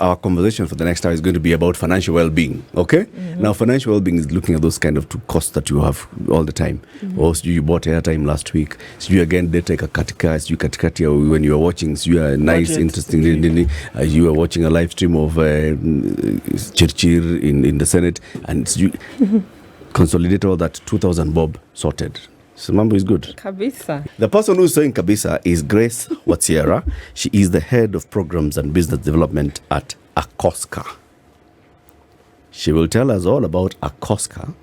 Our conversation for the next hour is going to be about financial well-being, okay? Now, financial well-being is looking at those kind of costs that you have all the time. Or you bought airtime last week. So you again did take a katika, you katikati when you were watching, so you are nice, interesting, you were watching a live stream of Chirchir in the Senate, and so you consolidate all that 2,000 bob sorted. So Mambo is good. Kabisa. The person who's saying Kabisa is Grace Watsiera. She is the head of programs and business development at ACCOSCA. She will tell us all about ACCOSCA,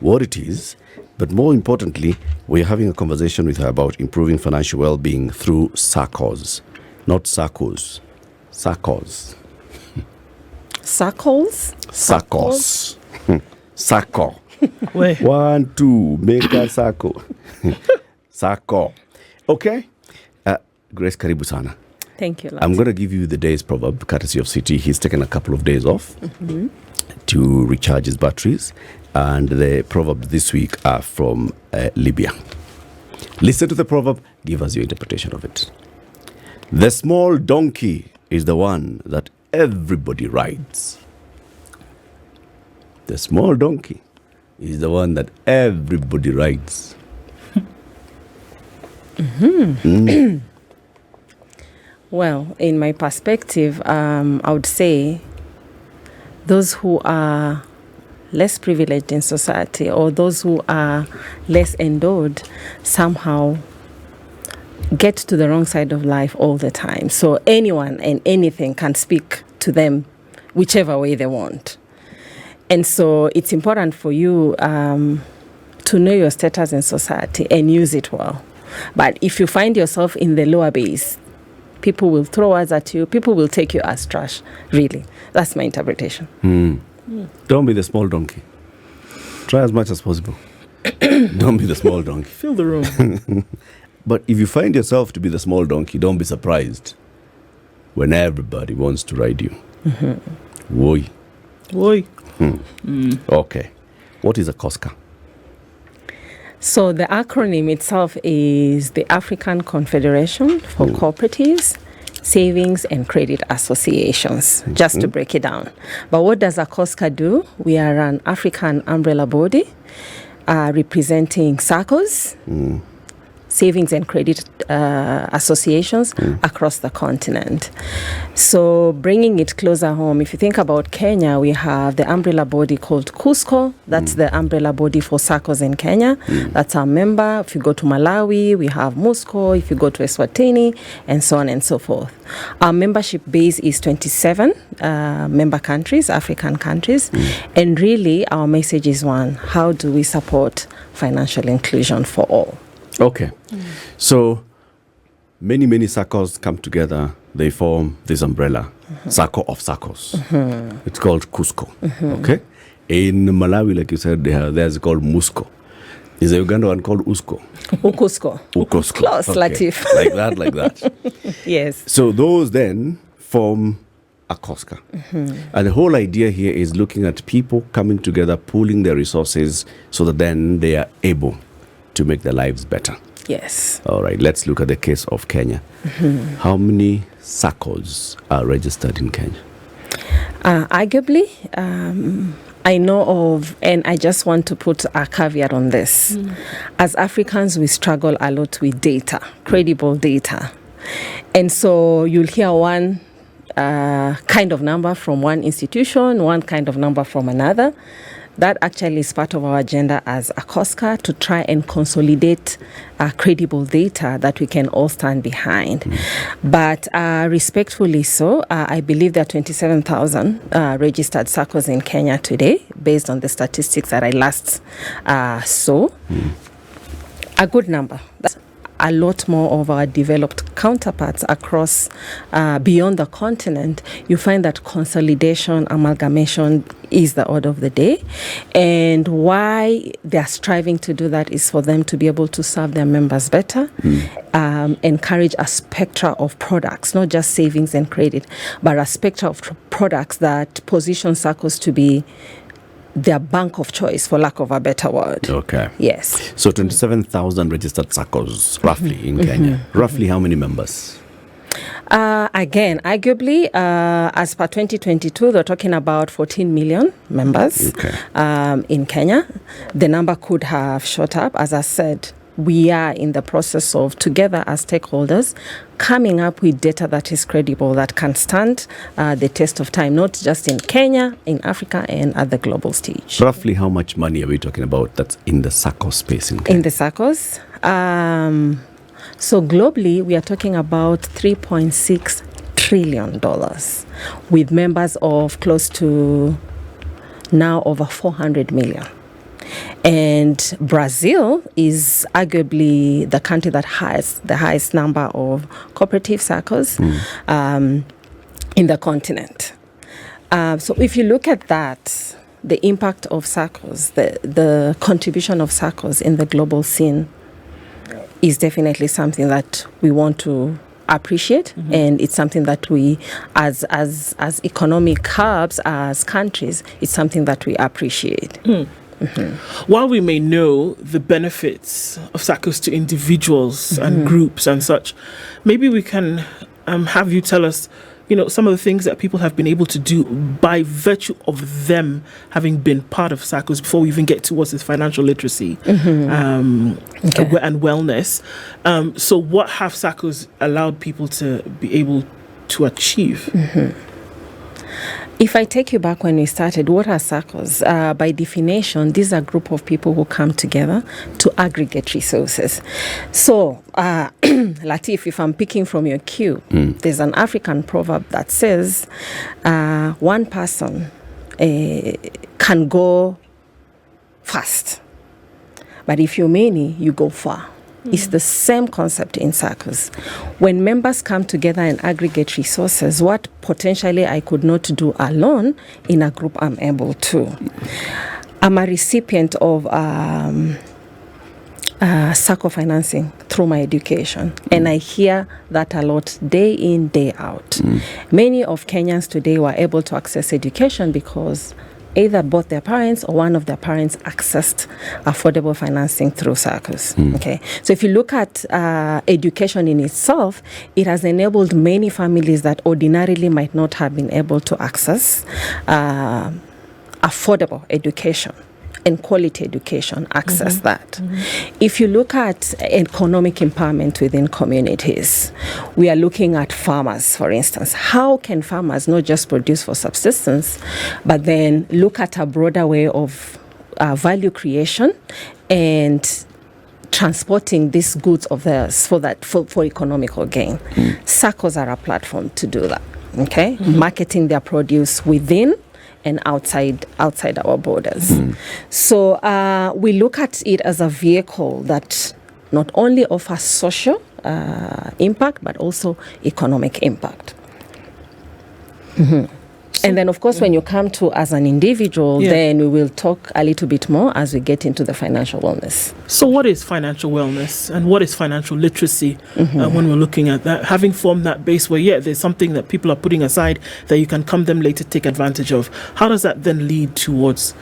what it is, but more importantly, we're having a conversation with her about improving financial well-being through Saccos, not Saccos. Saccos. Saccos? Saccos. Sacco. Wait. 1, 2, make a Sacco. Sacco. Okay. Grace, karibu sana. Thank you, Latiff. I'm going to give you the day's proverb, courtesy of CT. He's taken a couple of days off to recharge his batteries. And the proverbs this week are from Libya. Listen to the proverb. Give us your interpretation of it. The small donkey is the one that everybody rides. The small donkey is the one that everybody rides. Well, in my perspective, I would say those who are less privileged in society or those who are less endowed somehow get to the wrong side of life all the time. So anyone and anything can speak to them whichever way they want. And so it's important for you to know your status in society and use it well. But if you find yourself in the lower base, people will throw words at you. People will take you as trash. Really. That's my interpretation. Don't be the small donkey. Try as much as possible. Don't be the small donkey. Fill the room. But if you find yourself to be the small donkey, don't be surprised when everybody wants to ride you. Woy. Woy. Okay. What is ACCOSCA? So the acronym itself is the African Confederation for Cooperatives, Savings and Credit Associations, just to break it down. But what does ACCOSCA do? We are an African umbrella body representing Saccos, savings and credit associations across the continent. So bringing it closer home, if you think about Kenya, we have the umbrella body called CUSCO. That's the umbrella body for Saccos in Kenya. That's our member. If you go to Malawi, we have MUSCO. If you go to Eswatini, and so on and so forth. Our membership base is 27 member countries, African countries. And really, our message is one: how do we support financial inclusion for all? Okay. So many Saccos come together. They form this umbrella, Sacco of Saccos. It's called Cusco. Okay. In Malawi, like you said, there's called Musco. Is the Uganda one called Usco? Ukosco. Ukosco. Close, okay. Latiff. Like that. Yes. So those then form ACCOSCA. And the whole idea here is looking at people coming together, pooling their resources so that then they are able to make their lives better. Yes. All right, let's look at the case of Kenya. How many Saccos are registered in Kenya? Arguably, I know of, and I just want to put a caveat on this. As Africans, we struggle a lot with data, credible data. And so you'll hear one kind of number from one institution, one kind of number from another. That actually is part of our agenda as ACCOSCA to try and consolidate credible data that we can all stand behind. But respectfully so, I believe there are 27,000 registered Saccos in Kenya today, based on the statistics that I last saw. A good number. That's a lot more of our developed counterparts across beyond the continent. You find that consolidation, amalgamation is the order of the day. And why they're striving to do that is for them to be able to serve their members better, encourage a spectrum of products, not just savings and credit, but a spectrum of products that position Saccos to be their bank of choice, for lack of a better word. Okay. Yes. So 27,000 registered Saccos, roughly, in Kenya. Roughly how many members? Again, arguably, as per 2022, they're talking about 14 million members in Kenya. The number could have shot up. As I said, we are in the process of, together as stakeholders, coming up with data that is credible, that can stand the test of time, not just in Kenya, in Africa, and at the global stage. Roughly how much money are we talking about that's in the Saccos space in Kenya? In the Saccos? So globally, we are talking about $3.6 trillion with members of close to now over 400 million. And Brazil is arguably the country that has the highest number of cooperative Saccos in the continent. So if you look at that, the impact of Saccos, the contribution of Saccos in the global scene is definitely something that we want to appreciate, and it's something that we, as economic hubs, as countries, it's something that we appreciate. While we may know the benefits of Saccos to individuals and groups and such, maybe we can have you tell us, some of the things that people have been able to do by virtue of them having been part of Saccos before we even get towards this financial literacy and wellness. So what have Saccos allowed people to be able to achieve? If I take you back when we started, what are Saccos? By definition, these are a group of people who come together to aggregate resources. So, Latiff, if I'm picking from your cue, there's an African proverb that says, one person can go fast, but if you're many, you go far. It's the same concept in Saccos. When members come together and aggregate resources, what potentially I could not do alone, in a group I'm able to. I'm a recipient of Sacco financing through my education, and I hear that a lot day in, day out. Many of Kenyans today were able to access education because either both their parents or one of their parents accessed affordable financing through Saccos. Okay, so if you look at education in itself, it has enabled many families that ordinarily might not have been able to access affordable education and quality education, access that. If you look at economic empowerment within communities, we are looking at farmers, for instance. How can farmers not just produce for subsistence, but then look at a broader way of value creation and transporting these goods of theirs for economical gain? Saccos are a platform to do that. Okay, marketing their produce within and outside our borders. So we look at it as a vehicle that not only offers social impact, but also economic impact. And then, of course, when you come to as an individual, then we will talk a little bit more as we get into the financial wellness. So what is financial wellness and what is financial literacy when we're looking at that? Having formed that base where, there's something that people are putting aside that you can come them later take advantage of. How does that then lead towards,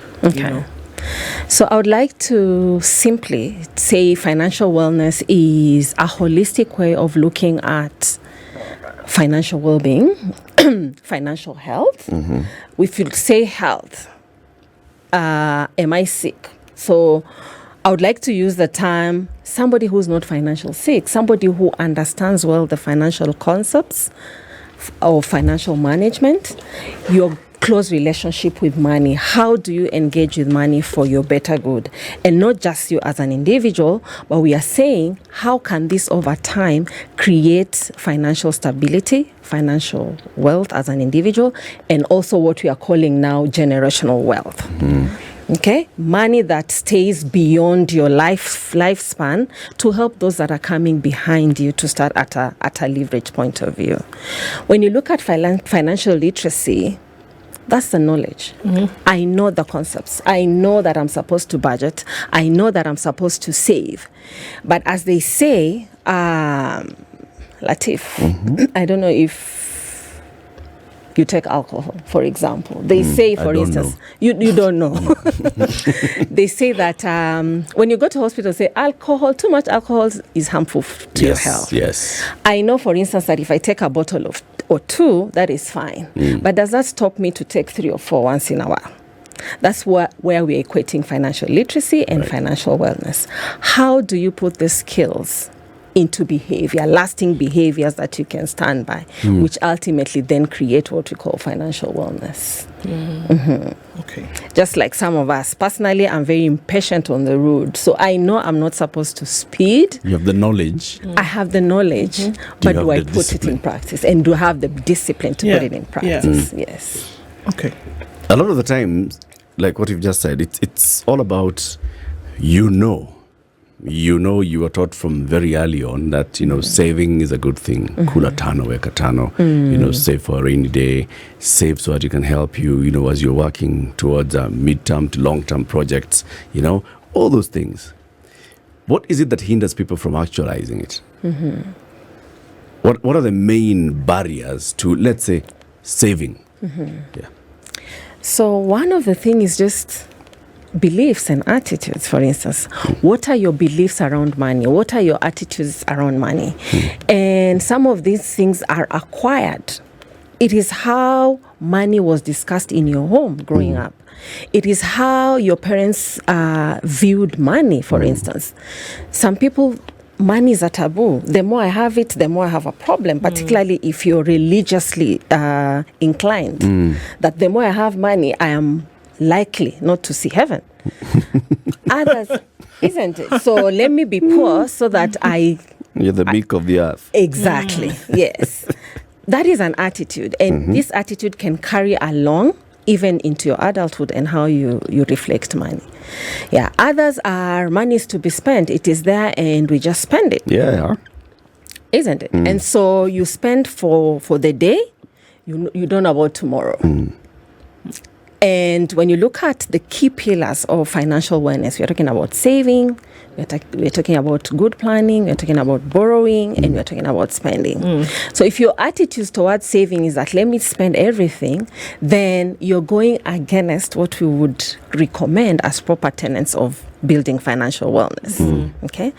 So I would like to simply say financial wellness is a holistic way of looking at financial well-being, financial health. If you say health, am I sick? So I would like to use the term somebody who's not financial sick, somebody who understands well the financial concepts of financial management, your close relationship with money. How do you engage with money for your better good? And not just you as an individual, but we are saying, how can this over time create financial stability, financial wealth as an individual, and also what we are calling now generational wealth. Okay, money that stays beyond your lifespan to help those that are coming behind you to start at a leverage point of view. When you look at financial literacy, that's the knowledge. I know the concepts. I know that I'm supposed to budget. I know that I'm supposed to save. But as they say, Latiff, I don't know if You take alcohol, for example. They say, for instance, you don't know. They say that when you go to hospital, say too much alcohol is harmful to your health. Yes. I know, for instance, that if I take a bottle or 2, that is fine. But does that stop me to take 3 or 4 once in a while? That's where we're equating financial literacy and financial wellness. How do you put the skills into behavior, lasting behaviors that you can stand by, which ultimately then create what we call financial wellness? Okay. Just like some of us, personally, I'm very impatient on the road. So I know I'm not supposed to speed. You have the knowledge. I have the knowledge, but do I put it in practice? And do I have the discipline to put it in practice? Yes. Okay. A lot of the times, like what you've just said, it's all about, you were taught from very early on that, saving is a good thing. Kula tano, weka tano. Save for a rainy day, save so that you can help you, as you're working towards mid-term to long-term projects, all those things. What is it that hinders people from actualizing it? What are the main barriers to, let's say, saving? Yeah. So one of the things is just beliefs and attitudes, for instance. What are your beliefs around money? What are your attitudes around money? And some of these things are acquired. It is how money was discussed in your home growing up. It is how your parents viewed money, for instance. Some people, money is a taboo. The more I have it, the more I have a problem, particularly if you're religiously inclined. That the more I have money, I am likely not to see heaven. Others, isn't it? So let me be poor so that You're the beak of the earth. Exactly, yes. That is an attitude. And this attitude can carry along even into your adulthood and how you reflect money. Yeah, others are money is to be spent. It is there and we just spend it. Yeah. Isn't it? And so you spend for the day, you don't know about tomorrow. And when you look at the key pillars of financial wellness, we're talking about saving, we're talking about good planning, we're talking about borrowing, and we're talking about spending. So if your attitude towards saving is that let me spend everything, then you're going against what we would recommend as proper tenets of building financial wellness. Okay.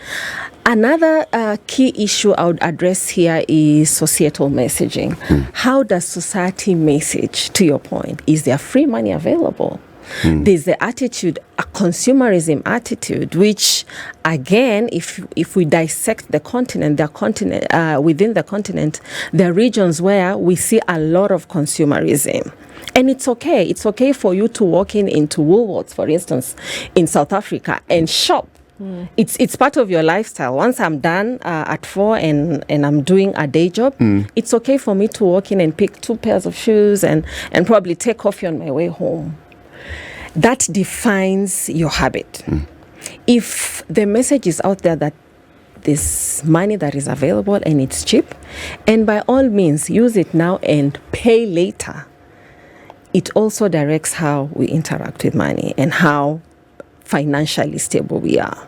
Another key issue I would address here is societal messaging. How does society message, to your point? Is there free money available? There's the attitude, a consumerism attitude, which again, if we dissect the continent, within the continent, there are regions where we see a lot of consumerism. And it's okay. It's okay for you to walk into Woolworths, for instance, in South Africa and shop. It's part of your lifestyle. Once I'm done at 4 and I'm doing a day job, it's okay for me to walk in and pick 2 pairs of shoes and probably take coffee on my way home. That defines your habit. If the message is out there that there's money that is available and it's cheap, and by all means use it now and pay later, it also directs how we interact with money and how financially stable we are.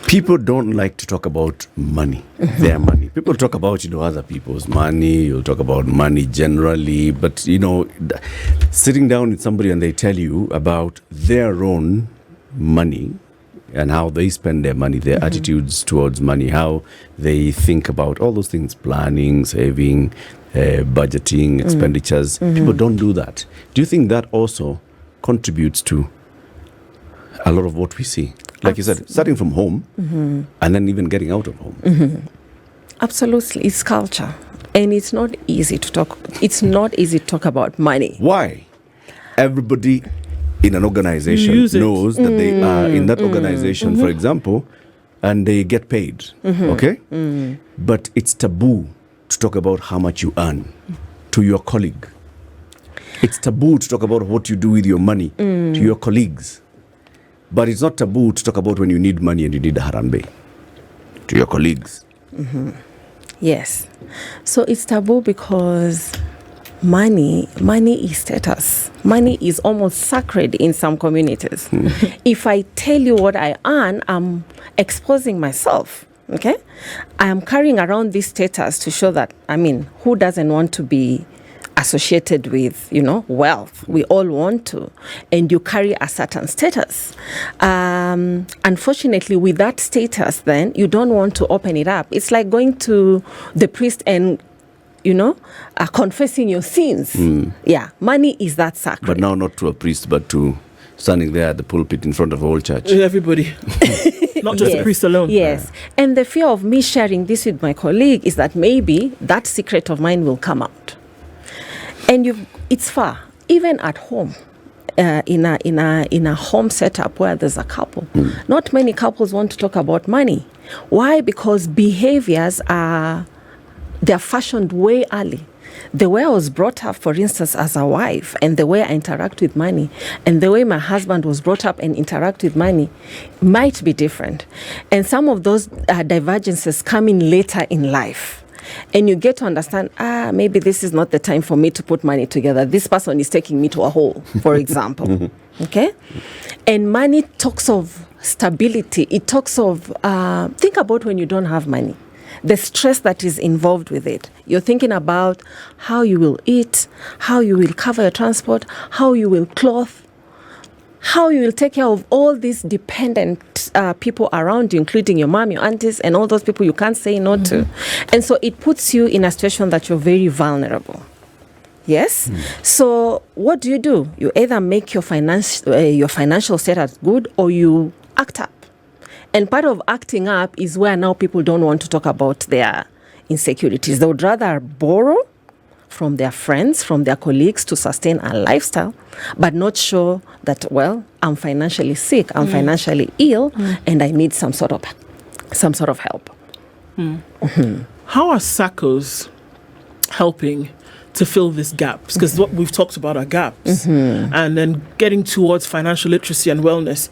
People don't like to talk about money, their money. People talk about, other people's money. You'll talk about money generally. But, sitting down with somebody and they tell you about their own money and how they spend their money, their attitudes towards money, how they think about all those things, planning, saving, budgeting, expenditures. People don't do that. Do you think that also contributes to a lot of what we see? Like you said, starting from home and then even getting out of home. Absolutely. It's culture. And it's not easy to talk. It's not easy to talk about money. Why? Everybody in an organization knows that they are in that organization, for example, and they get paid. Okay? But it's taboo to talk about how much you earn to your colleague. It's taboo to talk about what you do with your money to your colleagues. But it's not taboo to talk about when you need money and you need a harambe to your colleagues. Yes. So it's taboo because money is status. Money is almost sacred in some communities. If I tell you what I earn, I'm exposing myself. Okay? I am carrying around this status to show that, who doesn't want to be associated with, wealth. We all want to. And you carry a certain status. Unfortunately, with that status, then, you don't want to open it up. It's like going to the priest and, confessing your sins. Yeah, money is that sacred. But now not to a priest, but to standing there at the pulpit in front of a whole church. Everybody. Not just the priest alone. Yes. And the fear of me sharing this with my colleague is that maybe that secret of mine will come out. And it's far. Even at home, in a home setup where there's a couple, not many couples want to talk about money. Why? Because behaviors they're fashioned way early. The way I was brought up, for instance, as a wife, and the way I interact with money, and the way my husband was brought up and interact with money might be different. And some of those divergences come in later in life. And you get to understand, maybe this is not the time for me to put money together. This person is taking me to a hole, for example. Okay? And money talks of stability. It talks of, think about when you don't have money. The stress that is involved with it. You're thinking about how you will eat, how you will cover your transport, how you will clothe, how you will take care of all these dependent people around you, including your mom, your aunties, and all those people you can't say no to. And so it puts you in a situation that you're very vulnerable. Yes? So what do? You either make your financial status good or you act up. And part of acting up is where now people don't want to talk about their insecurities. They would rather borrow from their friends, from their colleagues to sustain a lifestyle, but not show that, I'm financially sick, I'm financially ill, and I need some sort of help. How are Saccos helping to fill these gaps? Because what we've talked about are gaps. And then getting towards financial literacy and wellness.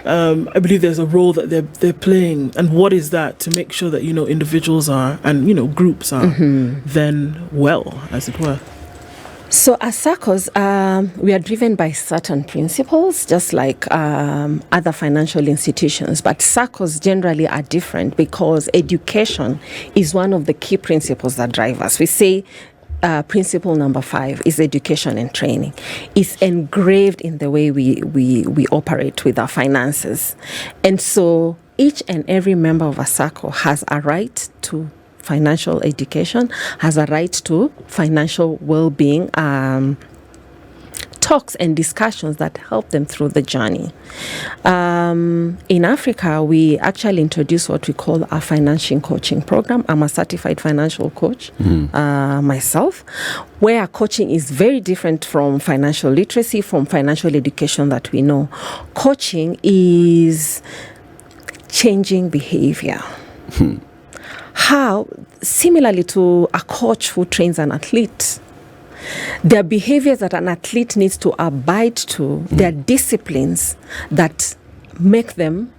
I believe there's a role that they're playing, and what is that to make sure that individuals are and groups are then well, as it were. So as Saccos, we are driven by certain principles, just like other financial institutions. But Saccos generally are different because education is one of the key principles that drive us. We say principle number 5 is education and training. It's engraved in the way we operate with our finances. And so each and every member of a Sacco has a right to financial education, has a right to financial well-being, talks and discussions that help them through the journey. In Africa, we actually introduced what we call a financial coaching program. I'm a certified financial coach myself, where coaching is very different from financial literacy, from financial education that we know. Coaching is changing behavior. How, similarly to a coach who trains an athlete, there are behaviors that an athlete needs to abide to. There are disciplines that make them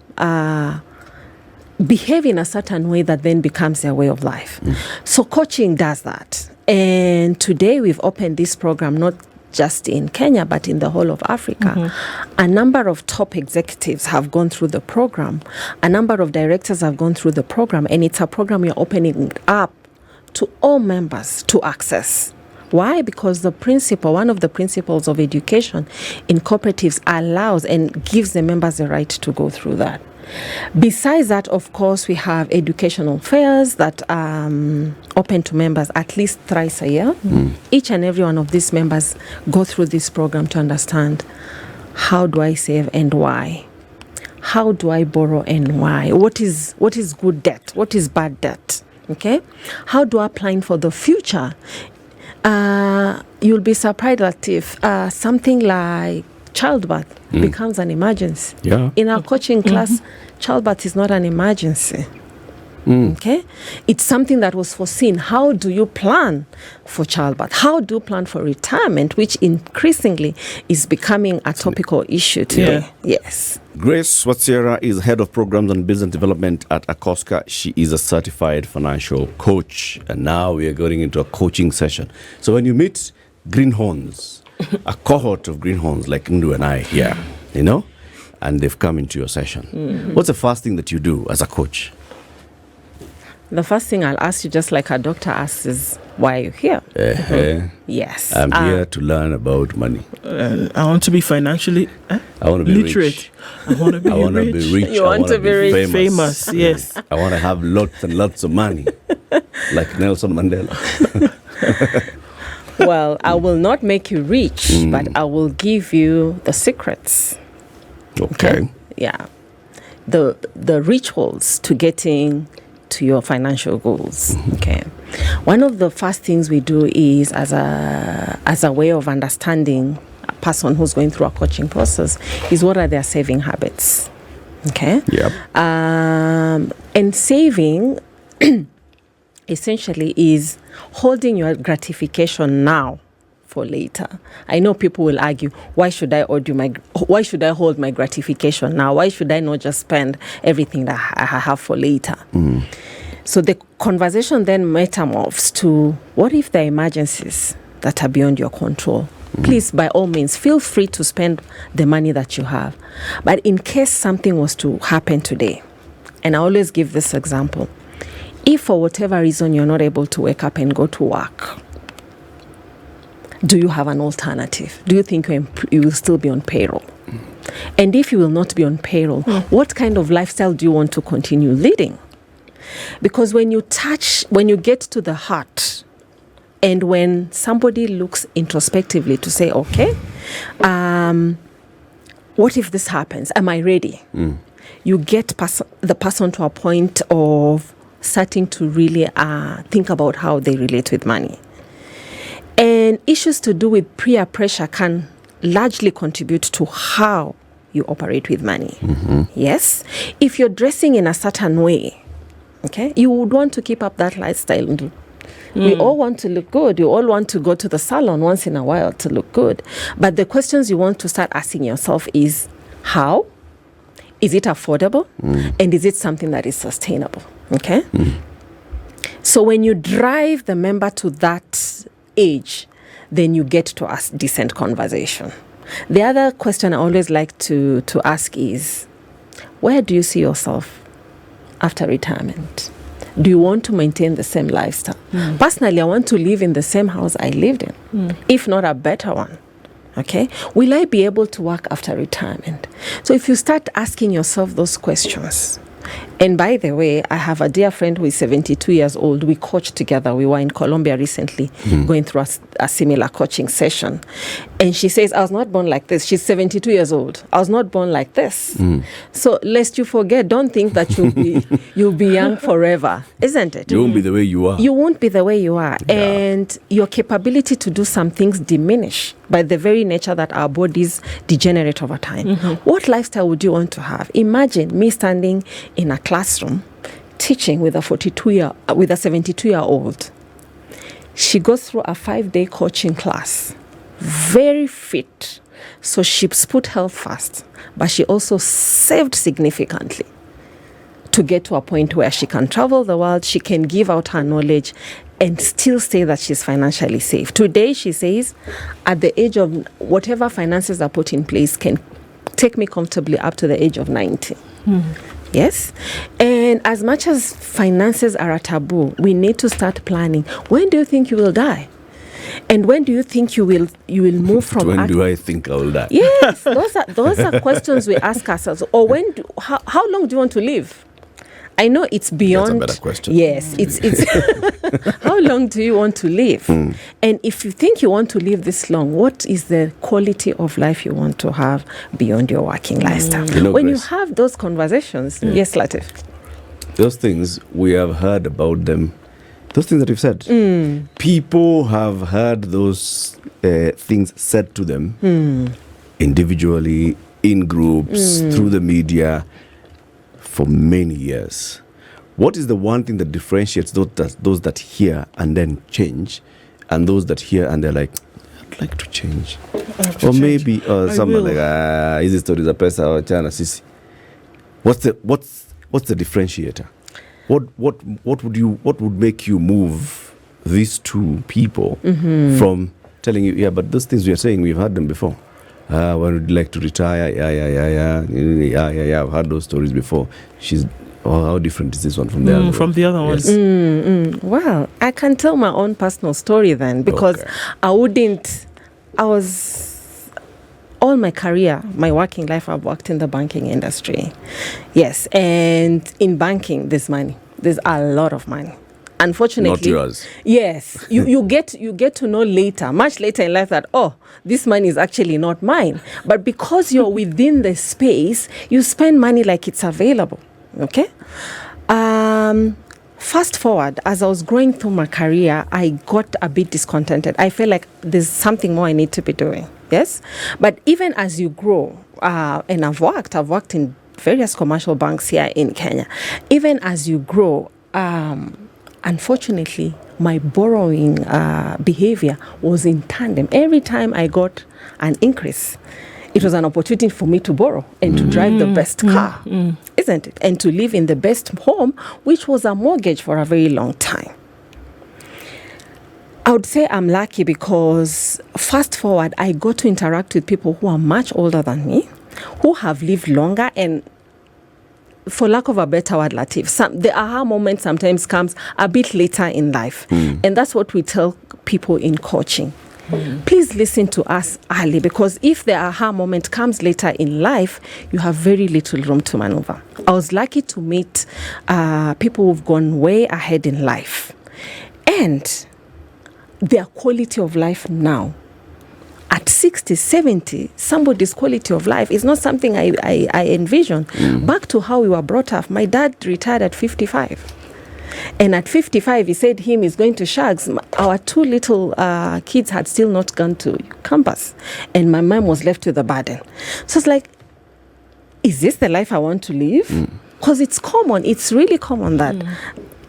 behave in a certain way that then becomes their way of life. So coaching does that. And today we've opened this program not just in Kenya, but in the whole of Africa. A number of top executives have gone through the program. A number of directors have gone through the program. And it's a program we're opening up to all members to access. Why? Because one of the principles of education in cooperatives allows and gives the members the right to go through that. Besides that, of course, we have educational fairs that open to members at least thrice a year. Each and every one of these members go through this program to understand, how do I save and why? How do I borrow and why? What is good debt? What is bad debt? Okay? How do I plan for the future? You'll be surprised that if something like childbirth becomes an emergency. In our coaching class, childbirth is not an emergency. Okay? It's something that was foreseen. How do you plan for childbirth? How do you plan for retirement, which increasingly is becoming a topical issue today? Yes. Grace Watsiera is Head of Programs and Business Development at ACCOSCA. She is a certified financial coach. And now we are going into a coaching session. So when you meet greenhorns, a cohort of greenhorns like Ndu and I here, and they've come into your session, what's the first thing that you do as a coach? The first thing I'll ask you, just like a doctor asks, is why are you here? Yes. I'm here to learn about money. I want to be financially I want to be literate. rich. I want to be I want to rich. be rich. You I want wanna to be rich. Famous, yes. I want to have lots and lots of money, like Nelson Mandela. Well, I will not make you rich, but I will give you the secrets. Okay. Yeah. The rituals to getting to your financial goals. Okay. One of the first things we do is as a way of understanding a person who's going through a coaching process is what are their saving habits. Okay. Yep. And saving essentially is holding your gratification now for later. I know people will argue, why should I hold my gratification now? Why should I not just spend everything that I have for later? So the conversation then metamorphs to, what if there are emergencies that are beyond your control? Please, by all means, feel free to spend the money that you have. But in case something was to happen today, and I always give this example, if for whatever reason you're not able to wake up and go to work, do you have an alternative? Do you think you will still be on payroll? And if you will not be on payroll, what kind of lifestyle do you want to continue leading? Because when you get to the heart, and when somebody looks introspectively to say, okay, what if this happens? Am I ready? You get the person to a point of starting to really think about how they relate with money. And issues to do with peer pressure can largely contribute to how you operate with money. Yes? If you're dressing in a certain way, okay, you would want to keep up that lifestyle. We all want to look good. You all want to go to the salon once in a while to look good. But the questions you want to start asking yourself is, how? Is it affordable? And is it something that is sustainable? Okay? So when you drive the member to that age, then you get to a decent conversation. The other question I always like to ask is, where do you see yourself after retirement? Do you want to maintain the same lifestyle? Personally, I want to live in the same house I lived in, if not a better one. Okay? Will I be able to work after retirement? So if you start asking yourself those questions, and by the way, I have a dear friend who is 72 years old. We coached together. We were in Colombia recently going through a similar coaching session. And she says, I was not born like this. She's 72 years old. I was not born like this. So lest you forget, don't think that you'll be young forever, isn't it? You won't be the way you are. You won't be the way you are. Yeah. And your capability to do some things diminish by the very nature that our bodies degenerate over time. What lifestyle would you want to have? Imagine me standing in a classroom teaching with a 72-year-old. She goes through a 5-day coaching class, very fit. So she's put health first, but she also saved significantly to get to a point where she can travel the world, she can give out her knowledge, and still say that she's financially safe. Today, she says, at the age of whatever finances are put in place can take me comfortably up to the age of 90. Yes? And as much as finances are a taboo, we need to start planning. When do you think you will die? And when do you think you will move from? When do I think I will die? Yes, those are questions we ask ourselves. Or how long do you want to live? I know it's beyond. That's a better question. Yes, it's how long do you want to live? And if you think you want to live this long, what is the quality of life you want to have beyond your working lifestyle? When Grace, you have those conversations, yes, Latiff. those things, we have heard about them. Those things that you've said. People have heard those things said to them individually, in groups, through the media, for many years. What is the one thing that differentiates those that hear and then change, and those that hear and they're like, I'd like to change? Or maybe someone like, hizi stories za pesa wachana sisi. What's the differentiator? What would make you move these two people from telling you, yeah, but those things we are saying, we've heard them before. When would you like to retire? Yeah, I've heard those stories before. Or how different is this one from the other? From the other ones. Well, I can tell my own personal story then, because all my career, my working life, I've worked in the banking industry. Yes, and in banking, there's money. There's a lot of money. Unfortunately, Not yours. Yes, you get to know later, much later in life, that this money is actually not mine. But because you're within the space, you spend money like it's available. Okay. Fast forward, as I was growing through my career, I got a bit discontented. I felt like there's something more I need to be doing. Yes, but even as you grow, and I've worked in various commercial banks here in Kenya. Even as you grow, unfortunately, my borrowing behavior was in tandem. Every time I got an increase, it was an opportunity for me to borrow and to drive the best car, isn't it? And to live in the best home, which was a mortgage for a very long time. I would say I'm lucky because fast forward, I got to interact with people who are much older than me, who have lived longer, and for lack of a better word, Latiff, the aha moment sometimes comes a bit later in life. And that's what we tell people in coaching. Please listen to us early, because if the aha moment comes later in life, you have very little room to maneuver. I was lucky to meet people who've gone way ahead in life. And their quality of life now, at 60, 70, somebody's quality of life is not something I envision. Back to how we were brought up, my dad retired at 55. And at 55, he said he's going to Shags. Our two little kids had still not gone to campus. And my mom was left with the burden. So it's like, is this the life I want to live? Because it's common. It's really common that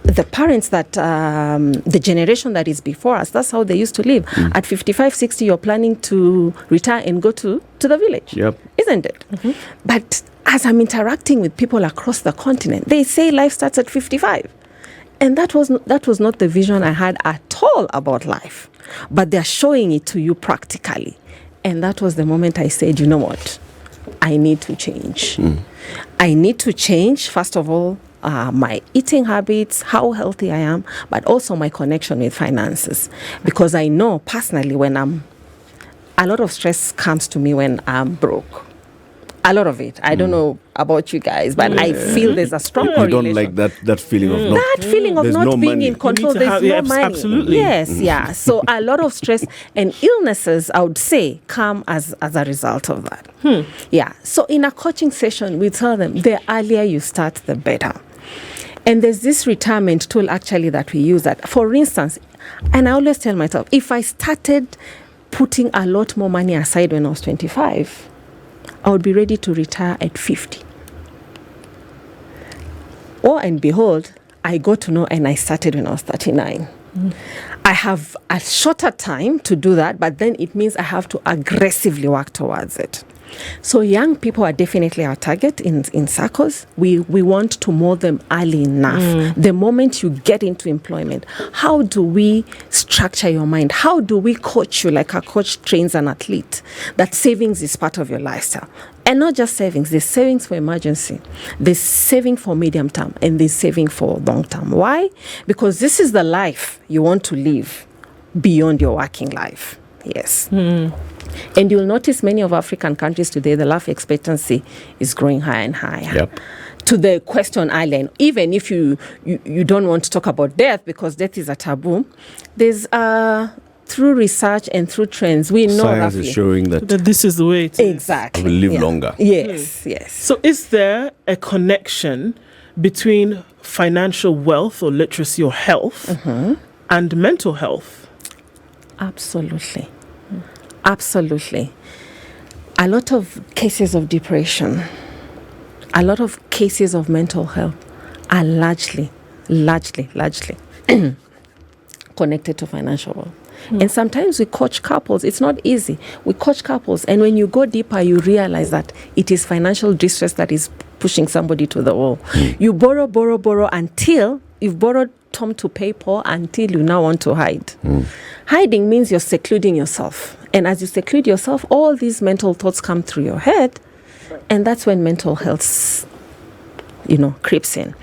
the parents that, the generation that is before us, that's how they used to live. At 55, 60, you're planning to retire and go to the village. Yep. Isn't it? But as I'm interacting with people across the continent, they say life starts at 55. And that was not the vision I had at all about life. But they're showing it to you practically. And that was the moment I said, you know what? I need to change. I need to change, first of all, my eating habits, how healthy I am, but also my connection with finances. Because I know personally a lot of stress comes to me when I'm broke. A lot of it. I don't know about you guys, but I feel there's a strong correlation. You don't like that feeling of that feeling of not being in control. There's no money. Absolutely. Yes, yeah. So a lot of stress and illnesses, I would say, come as a result of that. Yeah. So in a coaching session, we tell them the earlier you start, the better. And there's this retirement tool actually that we use that. For instance, and I always tell myself, if I started putting a lot more money aside when I was 25, I would be ready to retire at 50. And behold, I got to know and I started when I was 39. I have a shorter time to do that, but then it means I have to aggressively work towards it. So young people are definitely our target in Saccos. We want to mold them early enough. The moment you get into employment, how do we structure your mind? How do we coach you like a coach trains an athlete? That savings is part of your lifestyle. And not just savings. There's savings for emergency. There's saving for medium term. And there's saving for long term. Why? Because this is the life you want to live beyond your working life. Yes. And you'll notice many of African countries today, the life expectancy is growing higher and higher. Yep. To the question earlier, even if you don't want to talk about death because death is a taboo, there's through research and through trends, we know science roughly is showing that this is the way it is. Exactly. we live longer. Yes, yes. So is there a connection between financial wealth or literacy or health and mental health? Absolutely. Absolutely. A lot of cases of depression, a lot of cases of mental health are largely connected to financial wealth. And sometimes we coach couples. It's not easy. We coach couples. And when you go deeper, you realize that it is financial distress that is pushing somebody to the wall. You borrow until you've borrowed Tom to pay Paul until you now want to hide. Hiding means you're secluding yourself. And as you seclude yourself, all these mental thoughts come through your head. And that's when mental health creeps in.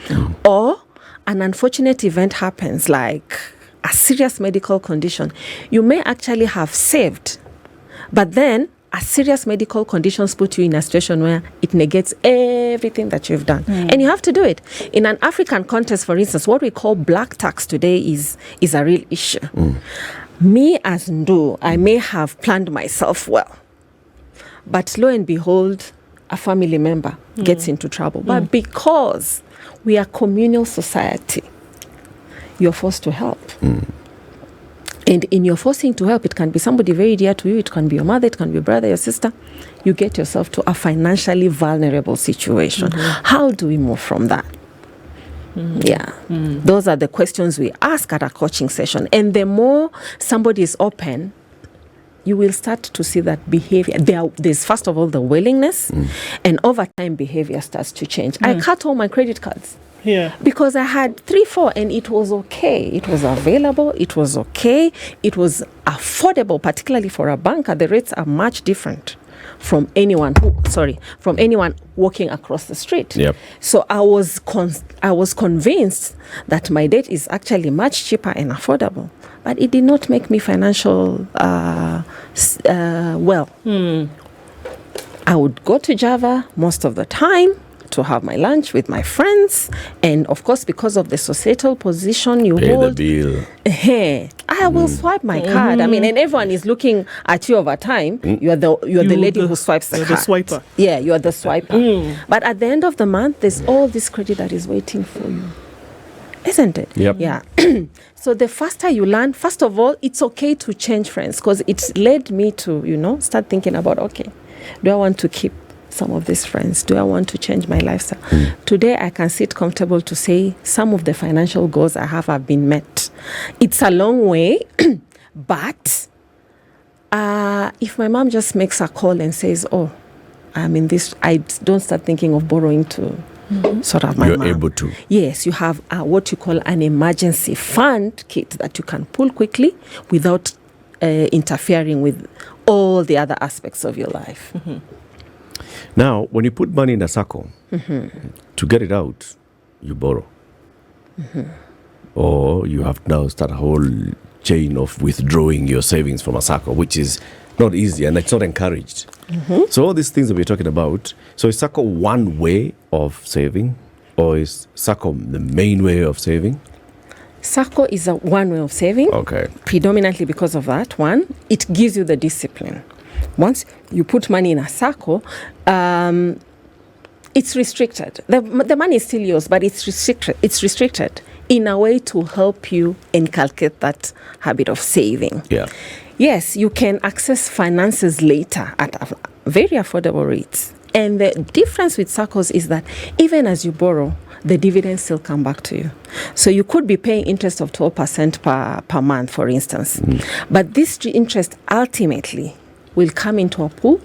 Or an unfortunate event happens, like a serious medical condition. You may actually have saved, but then a serious medical conditions put you in a situation where it negates everything that you've done. And you have to do it. In an African context, for instance, what we call black tax today is a real issue. Me as Ndu, I may have planned myself well, but lo and behold, a family member gets into trouble. But because we are communal society, you're forced to help. And in your forcing to help, it can be somebody very dear to you, it can be your mother, it can be your brother, your sister. You get yourself to a financially vulnerable situation. How do we move from that? Those are the questions we ask at a coaching session. And the more somebody is open, you will start to see that behavior. There's first of all the willingness, and over time behavior starts to change. I cut all my credit cards. Because I had 3, 4, and it was okay. It was available. It was okay. It was affordable, particularly for a banker. The rates are much different from anyone walking across the street. So I was convinced that my debt is actually much cheaper and affordable, but it did not make me financial well. I would go to Java most of the time to have my lunch with my friends, and of course, because of the societal position you hold, the bill. I will swipe my card. I mean, and everyone is looking at you over time. You're the lady who swipes the card. The swiper. Yeah, you're the swiper. But at the end of the month, there's all this credit that is waiting for you, isn't it? Yeah. So the faster you learn, first of all, it's okay to change friends, because it led me to start thinking about, okay, do I want to keep some of these friends? Do I want to change my lifestyle? Today, I can sit comfortable to say some of the financial goals I have been met. It's a long way, but if my mom just makes a call and says, oh, I'm in this, I don't start thinking of borrowing to sort of my You're mom. able to. Yes, you have what you call an emergency fund kit that you can pull quickly without interfering with all the other aspects of your life. Now, when you put money in a Sacco, to get it out, you borrow. Or you have now start a whole chain of withdrawing your savings from a Sacco, which is not easy and it's not encouraged. So all these things that we're talking about, so is Sacco one way of saving, or is Sacco the main way of saving? Sacco is one way of saving. Okay. Predominantly because of that one. It gives you the discipline. Once you put money in a Sacco, it's restricted. The money is still yours, but it's restricted. It's restricted in a way to help you inculcate that habit of saving. Yes, you can access finances later at a very affordable rates. And the difference with Saccos is that even as you borrow, the dividends still come back to you. So you could be paying interest of 12% per month, for instance. But this interest ultimately will come into a pool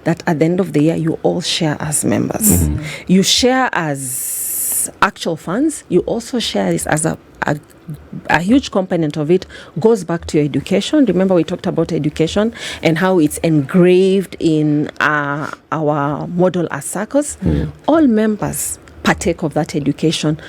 that at the end of the year, you all share as members. You share as actual funds. You also share this as a huge component of it goes back to your education. Remember, we talked about education and how it's engraved in our model as Saccos. All members partake of that education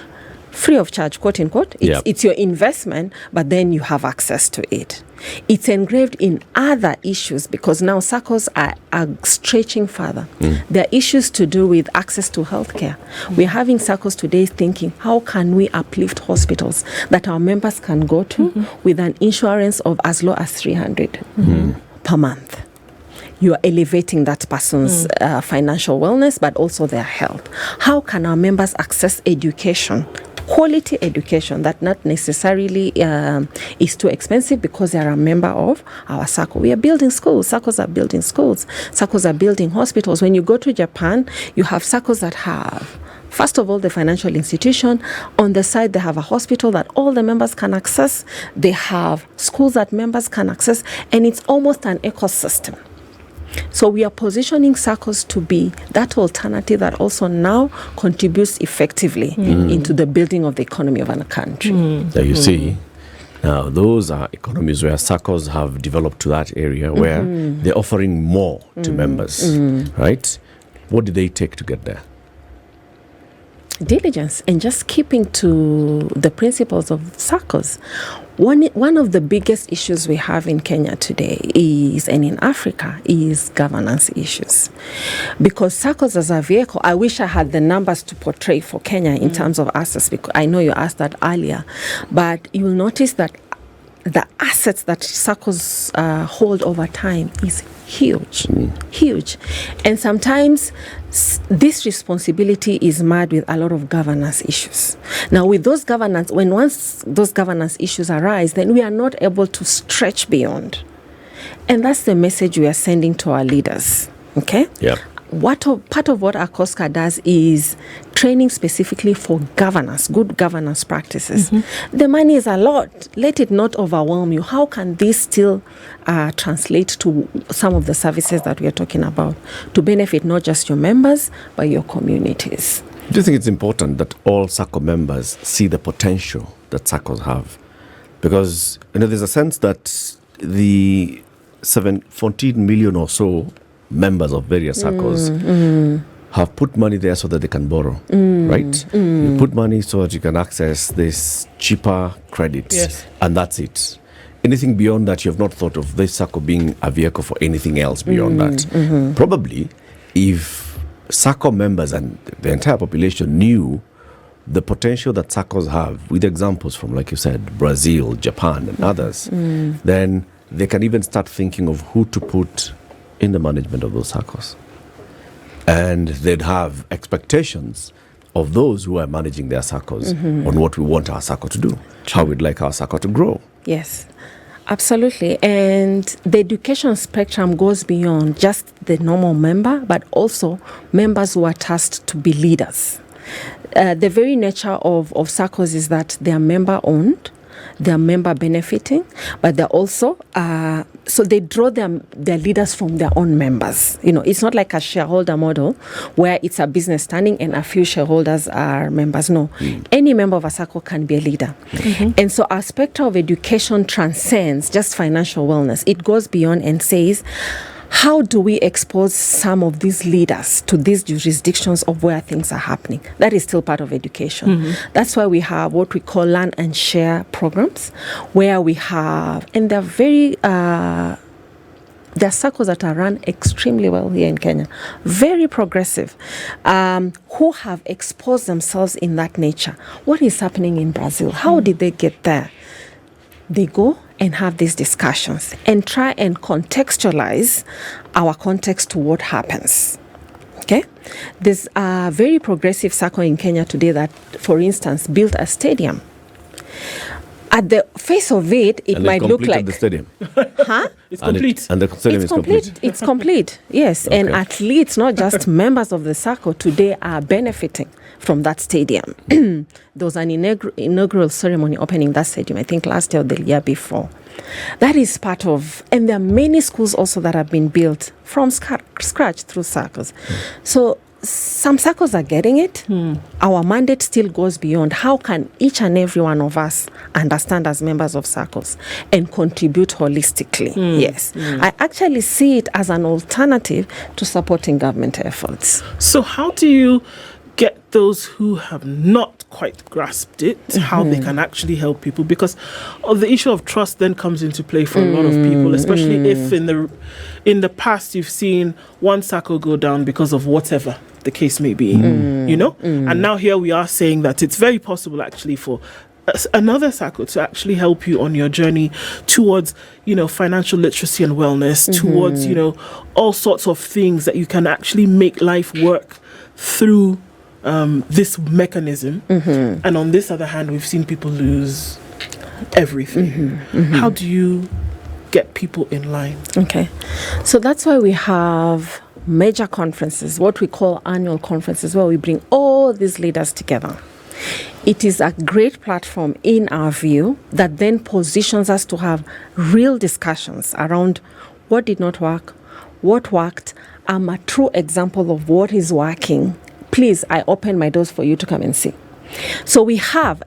free of charge, quote unquote. It's your investment, but then you have access to it. It's engraved in other issues because now Saccos are stretching further. There are issues to do with access to healthcare. We're having Saccos today thinking, how can we uplift hospitals that our members can go to with an insurance of as low as 300 per month? You are elevating that person's financial wellness, but also their health. How can our members access education? Quality education that not necessarily is too expensive because they are a member of our Sacco. We are building schools. Saccos are building schools. Saccos are building hospitals. When you go to Japan, you have Saccos that have, first of all, the financial institution. On the side, they have a hospital that all the members can access. They have schools that members can access. And it's almost an ecosystem. So we are positioning Saccos to be that alternative that also now contributes effectively into the building of the economy of a country. There you see. Now, those are economies where Saccos have developed to that area where they're offering more to members, right? What did they take to get there? diligence and just keeping to the principles of Saccos. One of the biggest issues we have in Kenya today and in Africa is governance issues. Because Saccos as a vehicle, I wish I had the numbers to portray for Kenya in terms of assets, because I know you asked that earlier, but you'll notice that the assets that Saccos hold over time is huge. And sometimes this responsibility is marred with a lot of governance issues. Now, with those once those governance issues arise, then we are not able to stretch beyond. And that's the message we are sending to our leaders. Okay? Yeah. Part of what ACCOSCA does is training specifically for governance, good governance practices. The money is a lot. Let it not overwhelm you. How can this still translate to some of the services that we are talking about to benefit not just your members, but your communities? Do you think it's important that all SACCO members see the potential that SACCOs have? Because, there's a sense that the 14 million or so members of various SACCOs have put money there so that they can borrow, right? You put money so that you can access this cheaper credit, and that's it. Anything beyond that, you have not thought of this SACCO being a vehicle for anything else beyond that. Probably, if SACCO members and the entire population knew the potential that SACCOs have, with examples from, like you said, Brazil, Japan, and others, then they can even start thinking of who to put in the management of those SACCOs. And they'd have expectations of those who are managing their SACCOs on what we want our SACCO to do, how we'd like our SACCO to grow. Yes, absolutely. And the education spectrum goes beyond just the normal member, but also members who are tasked to be leaders. The very nature of SACCOs is that they are member-owned, they are member benefiting, but they're also so they draw their leaders from their own members. It's not like a shareholder model where it's a business standing and a few shareholders are members. No, any member of a SACCO can be a leader. And so our spectrum of education transcends just financial wellness. It goes beyond and says, how do we expose some of these leaders to these jurisdictions of where things are happening? That is still part of education. That's why we have what we call learn and share programs, where we have, and they're very, there are SACCOs that are run extremely well here in Kenya, very progressive, who have exposed themselves in that nature. What is happening in Brazil? How did they get there? They go and have these discussions and try and contextualize our context to what happens. Okay? There's a very progressive SACCO in Kenya today that, for instance, built a stadium. At the face of it, it might look like the stadium. It's complete. And the stadium is complete. It's complete, yes. Okay. And athletes, not just members of the SACCO, today are benefiting from that stadium. There was an inaugural ceremony opening that stadium, I think last year or the year before. That is part of, and there are many schools also that have been built from scratch through SACCOs. So some SACCOs are getting it. Our mandate still goes beyond how can each and every one of us understand as members of SACCOs and contribute holistically. Yes. I actually see it as an alternative to supporting government efforts. So how do you get those who have not quite grasped it, how they can actually help people? Because the issue of trust then comes into play for a lot of people, especially if in the past you've seen one SACCO go down because of whatever the case may be, and now here we are saying that it's very possible actually for another SACCO to actually help you on your journey towards, financial literacy and wellness, towards, all sorts of things that you can actually make life work through this mechanism. And on this other hand, we've seen people lose everything. How do you get people in line? Okay, so that's why we have major conferences, what we call annual conferences, where we bring all these leaders together. It is a great platform in our view that then positions us to have real discussions around what did not work, what worked. I'm a true example of what is working. Please, I open my doors for you to come and see. So we have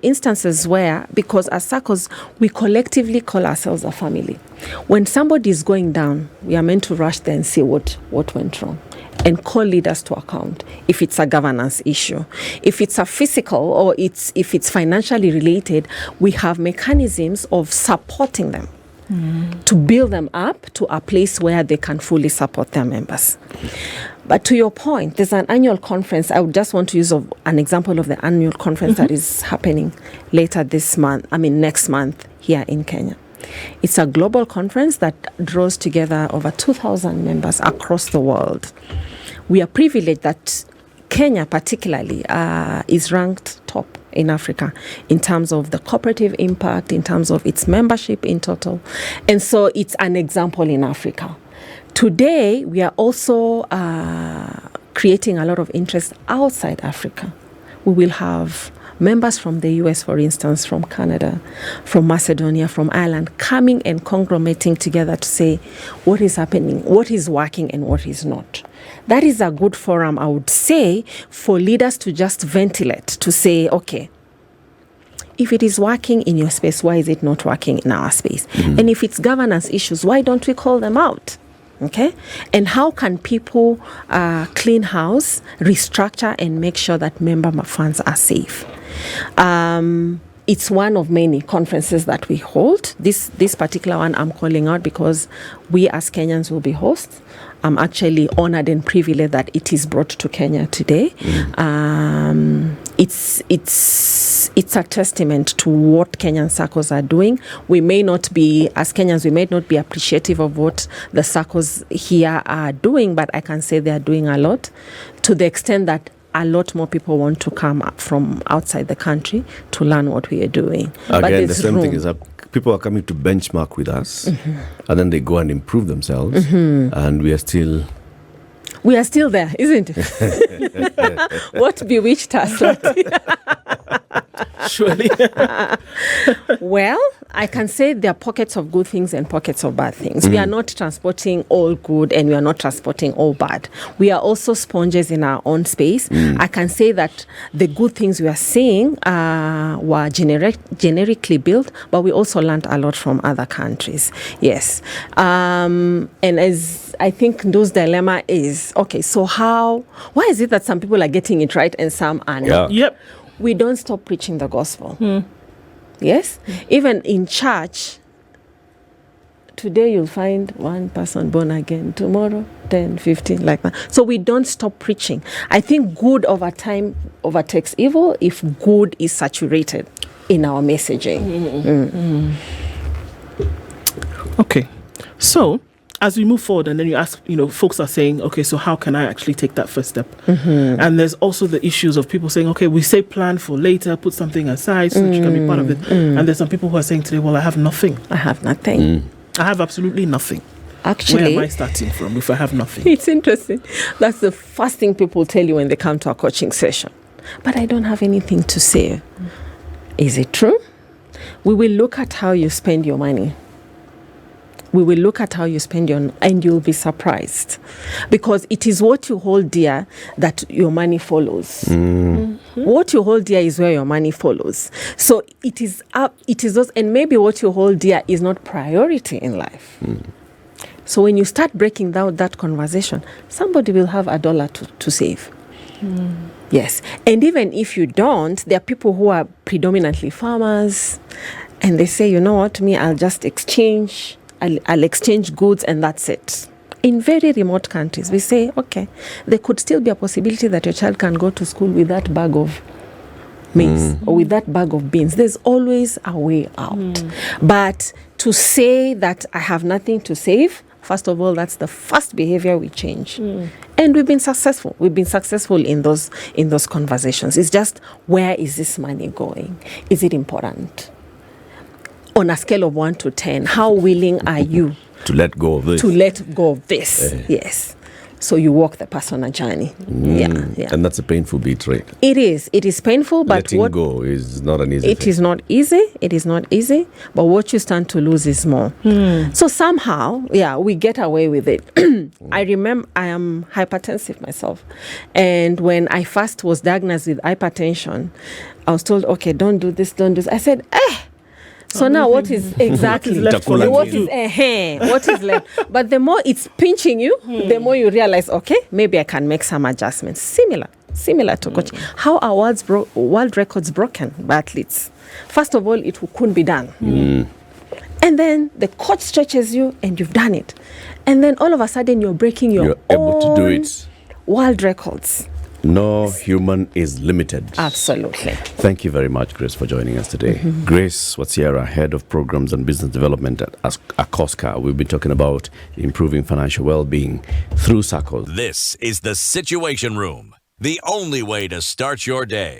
instances where, because as SACCOs, we collectively call ourselves a family. When somebody is going down, we are meant to rush there and see what went wrong. and call leaders to account if it's a governance issue. If it's a physical or if it's financially related, we have mechanisms of supporting them to build them up to a place where they can fully support their members. But to your point, there's an annual conference. I would just want to use an example of the annual conference that is happening next month here in Kenya. It's a global conference that draws together over 2,000 members across the world. We are privileged that Kenya particularly is ranked top in Africa in terms of the cooperative impact, in terms of its membership in total. And so it's an example in Africa. Today, we are also creating a lot of interest outside Africa. We will have members from the US, for instance, from Canada, from Macedonia, from Ireland, coming and conglomerating together to say what is happening, what is working and what is not. That is a good forum, I would say, for leaders to just ventilate, to say, okay, if it is working in your space, why is it not working in our space? And if it's governance issues, why don't we call them out? Okay, and how can people clean house, restructure, and make sure that member funds are safe? It's one of many conferences that we hold. This particular one I'm calling out because we as Kenyans will be hosts. I'm actually honored and privileged that it is brought to Kenya today. It's a testament to what Kenyan Saccos are doing. We may not be, as Kenyans, we may not be appreciative of what the Saccos here are doing, but I can say they are doing a lot, to the extent that a lot more people want to come up from outside the country to learn what we are doing. Again, the same thing is that people are coming to benchmark with us, and then they go and improve themselves, and we are still there, isn't it? What bewitched us? Surely. Well, I can say there are pockets of good things and pockets of bad things. We are not transporting all good and we are not transporting all bad. We are also sponges in our own space. I can say that the good things we are seeing were generically built, but we also learned a lot from other countries. Yes. And as I think those dilemma is, okay, so why is it that some people are getting it right and some are not? Yep. We don't stop preaching the gospel. Yes? Even in church, today you'll find one person born again, tomorrow 10, 15, like that. So we don't stop preaching. I think good over time overtakes evil if good is saturated in our messaging. Okay. So, as we move forward and then you ask, folks are saying, okay, so how can I actually take that first step? And there's also the issues of people saying, okay, we say plan for later, put something aside so that you can be part of it. And there's some people who are saying today, well, I have nothing. I have nothing. I have absolutely nothing. Actually, where am I starting from if I have nothing? It's interesting. That's the first thing people tell you when they come to a coaching session. But I don't have anything to say. Is it true? We will look at how you spend your money. We will look at how you spend and you'll be surprised, because it is what you hold dear that your money follows. What you hold dear is where your money follows. So it is those, and maybe what you hold dear is not priority in life. So when you start breaking down that conversation, somebody will have $1 to save. Yes, and even if you don't, there are people who are predominantly farmers, and they say, you know what, I'll just exchange. I'll exchange goods and that's it. In very remote countries, we say, okay, there could still be a possibility that your child can go to school with that bag of maize or with that bag of beans. There's always a way out. But to say that I have nothing to save, first of all, that's the first behavior we change. And we've been successful. We've been successful in those conversations. It's just, where is this money going? Is it important? On a scale of 1 to 10, how willing are you to let go of this? To let go of this, yes. So you walk the personal journey. Yeah. And that's a painful bit, right? It is painful, but letting go is not an easy thing. It is not easy, but what you stand to lose is more. So somehow, we get away with it. I remember I am hypertensive myself. And when I first was diagnosed with hypertension, I was told, okay, don't do this. I said, So now what is exactly left for you what to is what is left? But the more it's pinching you, the more you realize, okay, maybe I can make some adjustments. Similar to coaching. How are world records broken by athletes? First of all, it couldn't be done. And then the coach stretches you and you've done it. And then all of a sudden you're breaking your You're able to do own it. world records. No human is limited. Absolutely. Thank you very much, Grace, for joining us today. Grace Watsiera, Head of Programs and Business Development at ACCOSCA. We've been talking about improving financial well-being through Saccos. This is the Situation Room, the only way to start your day.